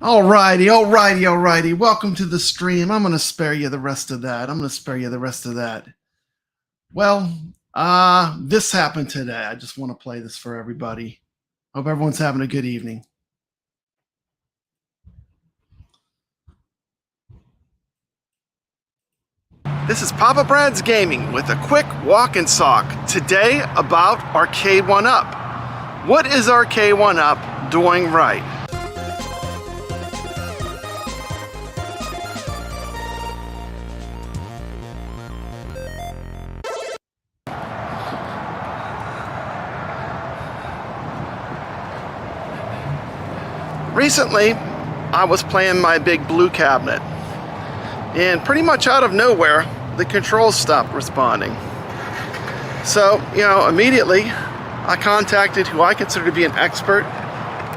Alrighty. Welcome to the stream. I'm going to spare you the rest of that. Well, this happened today. I just want to play this for everybody. Hope everyone's having a good evening. This is Papa Brad's Gaming with a quick walk and talk. Today about Arcade1Up. What is Arcade1Up doing right? Recently, I was playing my big blue cabinet, and pretty much out of nowhere, the controls stopped responding. So, immediately, I contacted who I consider to be an expert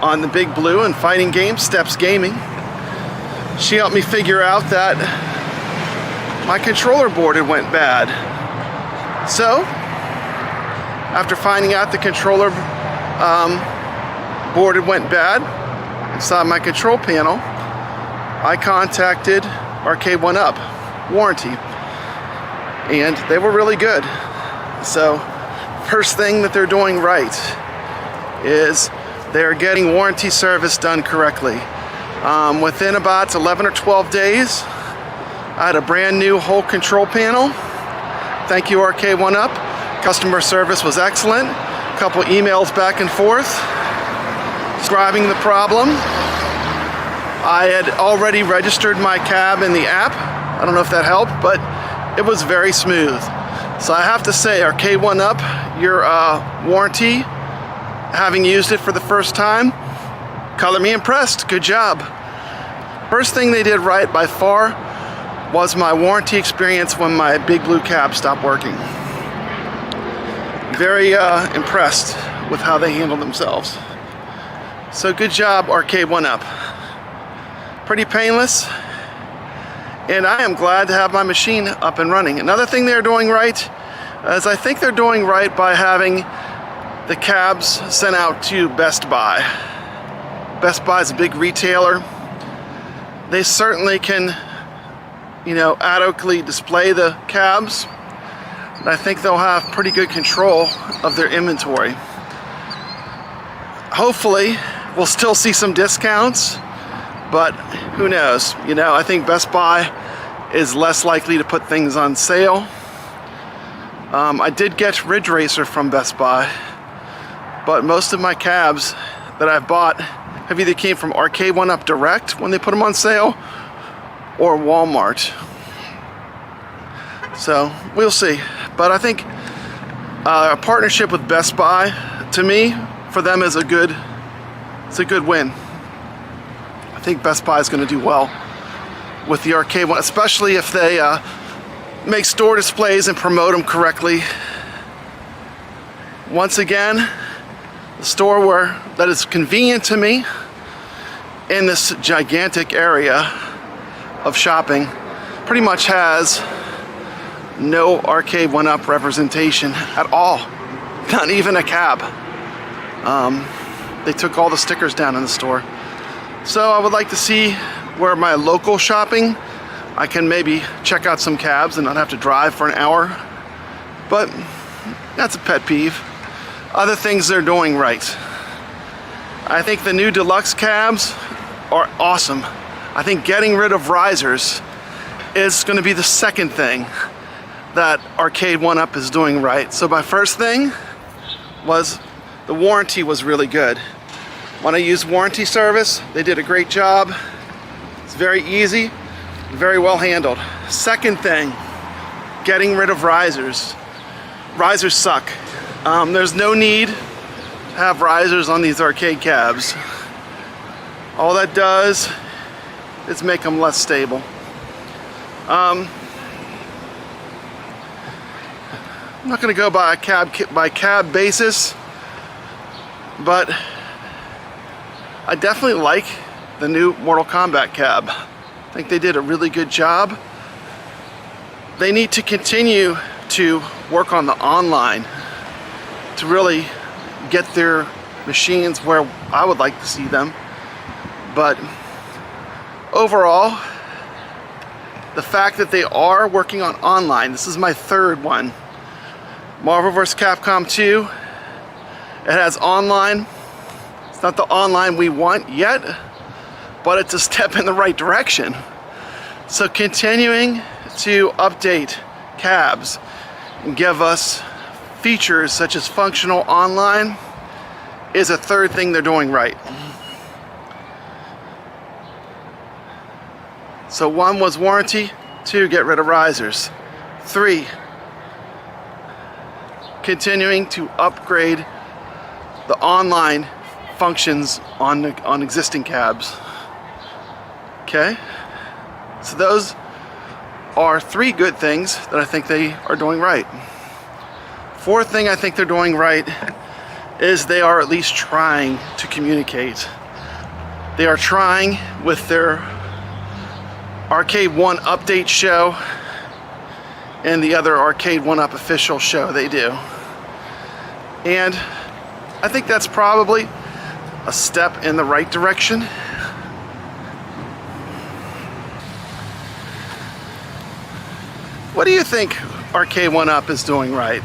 on the big blue and fighting games, Steps Gaming. She helped me figure out that my controller board had went bad. So, after finding out the controller board had went bad inside my control panel, I contacted Arcade1Up warranty, and they were really good. So first thing that they're doing right is they're getting warranty service done correctly. Within about 11 or 12 days, I had a brand new whole control panel. Thank you, Arcade1Up. Customer service was excellent. A couple emails back and forth describing the problem. I had already registered my cab in the app. I don't know if that helped, but it was very smooth. So I have to say, Arcade1Up, your warranty, having used it for the first time, color me impressed. Good job. First thing they did right by far was my warranty experience when my big blue cab stopped working. Very impressed with how they handled themselves. So good job, Arcade1Up. Pretty painless, and I am glad to have my machine up and running. Another thing they're doing right is I think they're doing right by having the cabs sent out to Best Buy. Best Buy is a big retailer. They certainly can, adequately display the cabs, and I think they'll have pretty good control of their inventory. Hopefully, we'll still see some discounts, but who knows? I think Best Buy is less likely to put things on sale. I did get Ridge Racer from Best Buy, but most of my cabs that I've bought have either came from Arcade1Up Direct when they put them on sale, or Walmart. So we'll see. But I think a partnership with Best Buy, to me, for them is it's a good win. I think Best Buy is going to do well with the Arcade1, especially if they make store displays and promote them correctly. Once again, the store that is convenient to me in this gigantic area of shopping pretty much has no Arcade1Up representation at all, not even a cab. They took all the stickers down in the store. So I would like to see where my local shopping, I can maybe check out some cabs and not have to drive for an hour. But that's a pet peeve. Other things they're doing right. I think the new deluxe cabs are awesome. I think getting rid of risers is going to be the second thing that Arcade1Up is doing right. So my first thing was the warranty was really good. When I used warranty service, they did a great job. It's very easy, very well handled. Second thing, getting rid of risers. Risers suck. There's no need to have risers on these arcade cabs. All that does is make them less stable. I'm not going to go by a cab basis, but I definitely like the new Mortal Kombat cab. I think they did a really good job. They need to continue to work on the online to really get their machines where I would like to see them. But overall, the fact that they are working on online, this is my third one. Marvel vs. Capcom 2, it has online. It's not the online we want yet, but it's a step in the right direction. So continuing to update cabs and give us features such as functional online is a third thing they're doing right. So 1 was warranty, 2, get rid of risers, 3, continuing to upgrade the online functions on existing cabs. Okay, so those are 3 good things that I think they are doing right. 4th thing I think they're doing right is they are at least trying to communicate. They are trying with their Arcade1 update show and the other Arcade1Up official show they do. And I think that's probably a step in the right direction. What do you think Arcade1Up is doing right?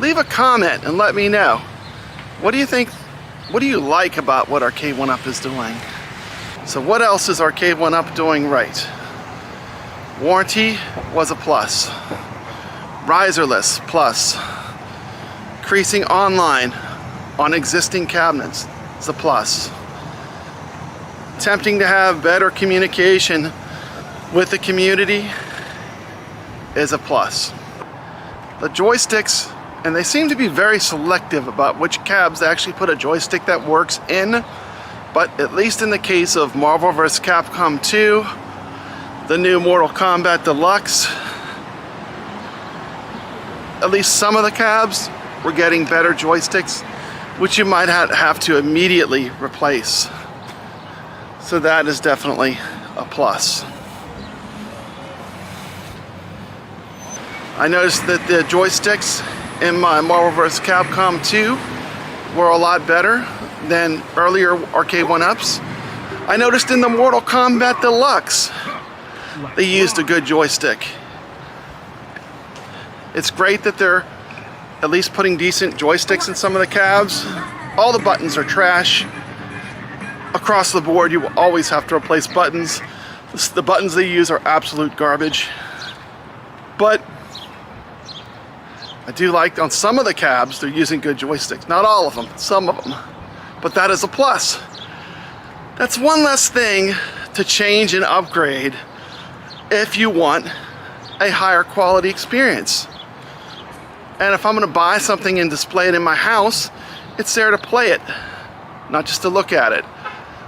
Leave a comment and let me know. What do you think? What do you like about what Arcade1Up is doing? So what else is Arcade1Up doing right? Warranty was a plus. Riserless, plus. Increasing online on existing cabinets is a plus. Attempting to have better communication with the community is a plus. The joysticks, and they seem to be very selective about which cabs they actually put a joystick that works in, but at least in the case of Marvel vs. Capcom 2, the new Mortal Kombat Deluxe, at least some of the cabs were getting better joysticks, which you might have to immediately replace. So that is definitely a plus. I noticed that the joysticks in my Marvel vs. Capcom 2 were a lot better than earlier Arcade1Ups. I noticed in the Mortal Kombat Deluxe they used a good joystick. It's great that they're at least putting decent joysticks in some of the cabs. All the buttons are trash. Across the board, you will always have to replace buttons. The buttons they use are absolute garbage. But I do like on some of the cabs they're using good joysticks. Not all of them, some of them. But that is a plus. That's one less thing to change and upgrade if you want a higher quality experience. And if I'm going to buy something and display it in my house, it's there to play it, not just to look at it.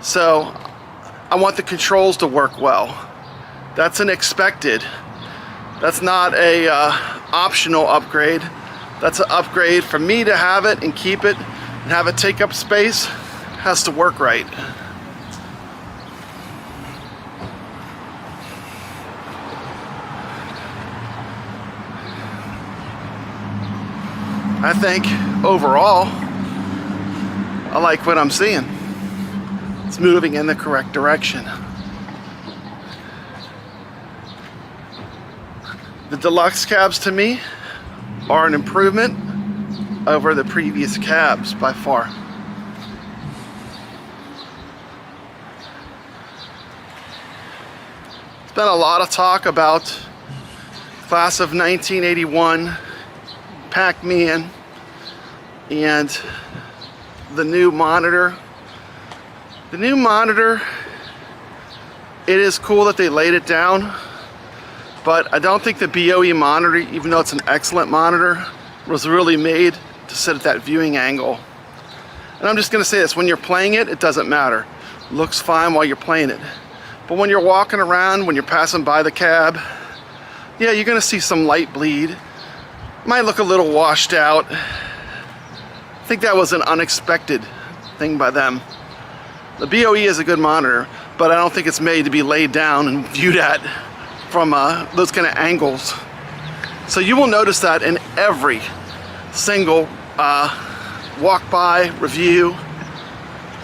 So I want the controls to work well. That's an expected. That's not a optional upgrade. That's an upgrade for me to have it and keep it and have it take up space. It has to work right. I think overall, I like what I'm seeing. It's moving in the correct direction. The deluxe cabs to me are an improvement over the previous cabs by far. There's been a lot of talk about class of 1981 Pac-Man and the new monitor. The new monitor, it is cool that they laid it down, but I don't think the BOE monitor, even though it's an excellent monitor, was really made to sit at that viewing angle. And I'm just going to say this, when you're playing it, it doesn't matter. It looks fine while you're playing it. But when you're walking around, when you're passing by the cab, yeah, you're going to see some light bleed. Might look a little washed out. I think that was an unexpected thing by them. The BOE is a good monitor, but I don't think it's made to be laid down and viewed at from those kind of angles. So you will notice that in every single walk by review.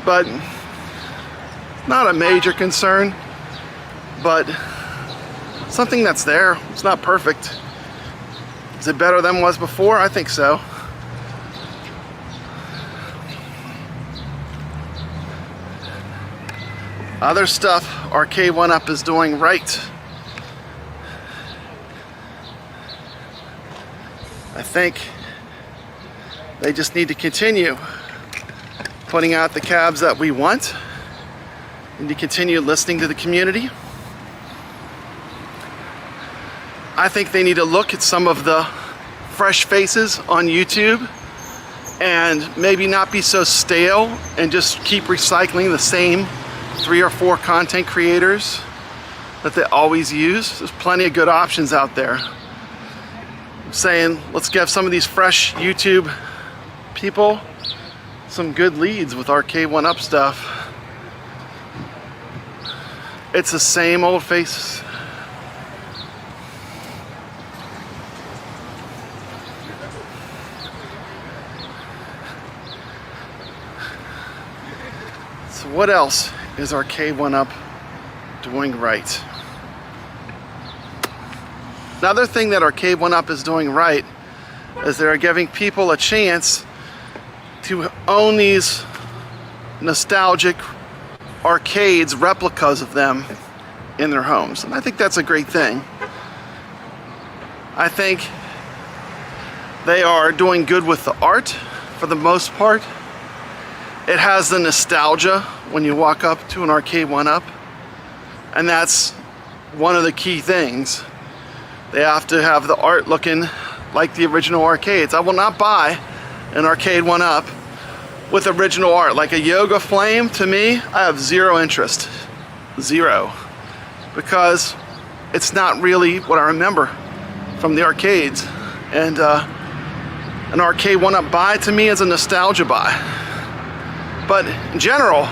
But Not a major concern, but something that's there. It's not perfect. Is it better than it was before? I think so. Other stuff Arcade1Up is doing right. I think they just need to continue putting out the cabs that we want and to continue listening to the community. I think they need to look at some of the fresh faces on YouTube and maybe not be so stale and just keep recycling the same 3 or 4 content creators that they always use. There's plenty of good options out there. I'm saying let's give some of these fresh YouTube people some good leads with Arcade1Up stuff. It's the same old faces. So what else is Arcade1Up doing right? Another thing that Arcade1Up is doing right is they're giving people a chance to own these nostalgic arcades, replicas of them in their homes. And I think that's a great thing. I think they are doing good with the art for the most part. It has the nostalgia when you walk up to an Arcade1Up, and that's one of the key things. They have to have the art looking like the original arcades. I will not buy an Arcade1Up with original art. Like a Yoga Flame, to me, I have zero interest. Zero. Because it's not really what I remember from the arcades. And an Arcade1Up buy to me is a nostalgia buy. But in general,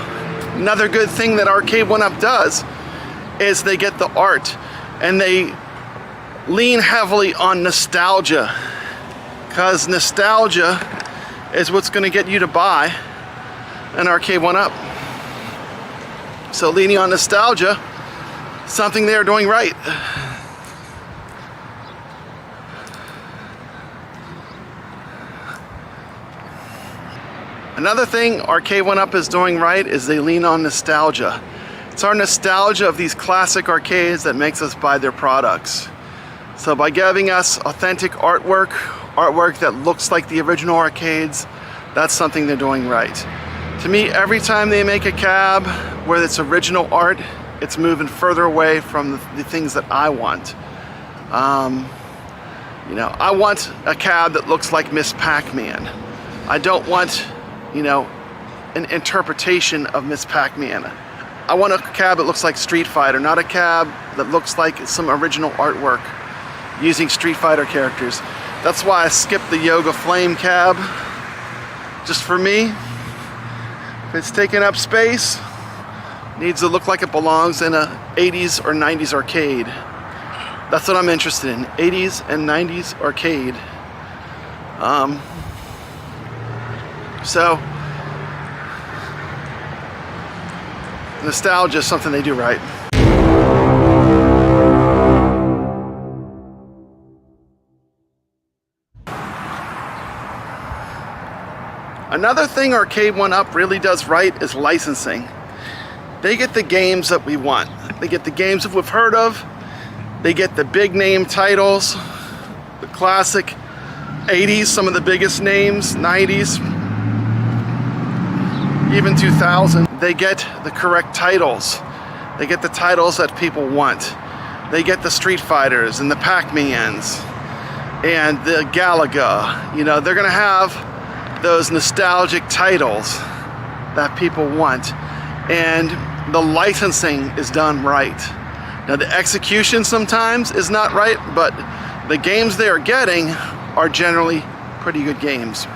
another good thing that Arcade1Up does is they get the art and they lean heavily on nostalgia, because nostalgia is what's going to get you to buy an Arcade1Up. So leaning on nostalgia, something they're doing right. Another thing Arcade1Up is doing right is they lean on nostalgia. It's our nostalgia of these classic arcades that makes us buy their products. So by giving us authentic artwork that looks like the original arcades, that's something they're doing right. To me, every time they make a cab where it's original art, it's moving further away from the things that I want. You know, I want a cab that looks like Miss Pac-Man. I don't want, you know, an interpretation of Miss Pac-Man. I want a cab that looks like Street Fighter, not a cab that looks like some original artwork using Street Fighter characters. That's why I skipped the Yoga Flame cab. Just for me, if it's taking up space, it needs to look like it belongs in a 80s or 90s arcade. That's what I'm interested in, 80s and 90s arcade. So, nostalgia is something they do right. Another thing Arcade1Up really does right is licensing. They get the games that we want. They get the games that we've heard of. They get the big name titles, the classic 80s, some of the biggest names, 90s, even 2000. They get the correct titles. They get the titles that people want. They get the Street Fighters and the Pac-Mans and the Galaga. You know, they're gonna have those nostalgic titles that people want, and the licensing is done right. Now the execution sometimes is not right, but the games they are getting are generally pretty good games.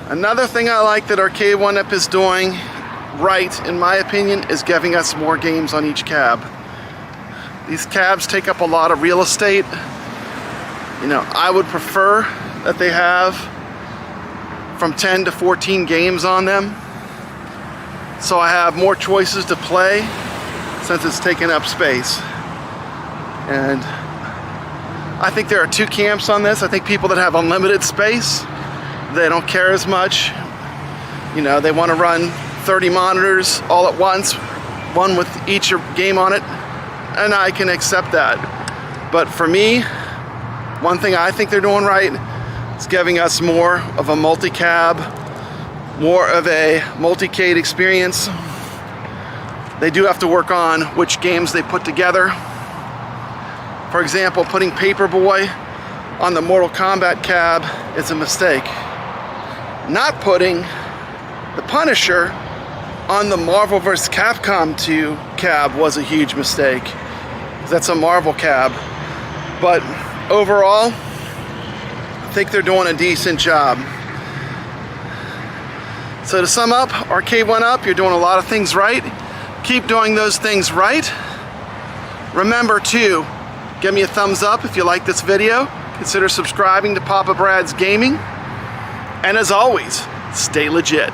Another thing I like that Arcade1Up is doing right, in my opinion, is giving us more games on each cab. These cabs take up a lot of real estate. You know, I would prefer that they have from 10 to 14 games on them. So I have more choices to play since it's taking up space. And I think there are two camps on this. I think people that have unlimited space, they don't care as much. You know, they want to run 30 monitors all at once, one with each game on it, and I can accept that. But for me, one thing I think they're doing right is giving us more of a multi-cab, more of a multi-cade experience. They do have to work on which games they put together. For example, putting Paperboy on the Mortal Kombat cab is a mistake. Not putting the Punisher on the Marvel vs. Capcom 2 cab was a huge mistake. That's a Marvel cab. But overall, I think they're doing a decent job. So to sum up, Arcade1Up, you're doing a lot of things right. Keep doing those things right. Remember to give me a thumbs up if you like this video. Consider subscribing to Papa Brad's Gaming. And as always, stay legit.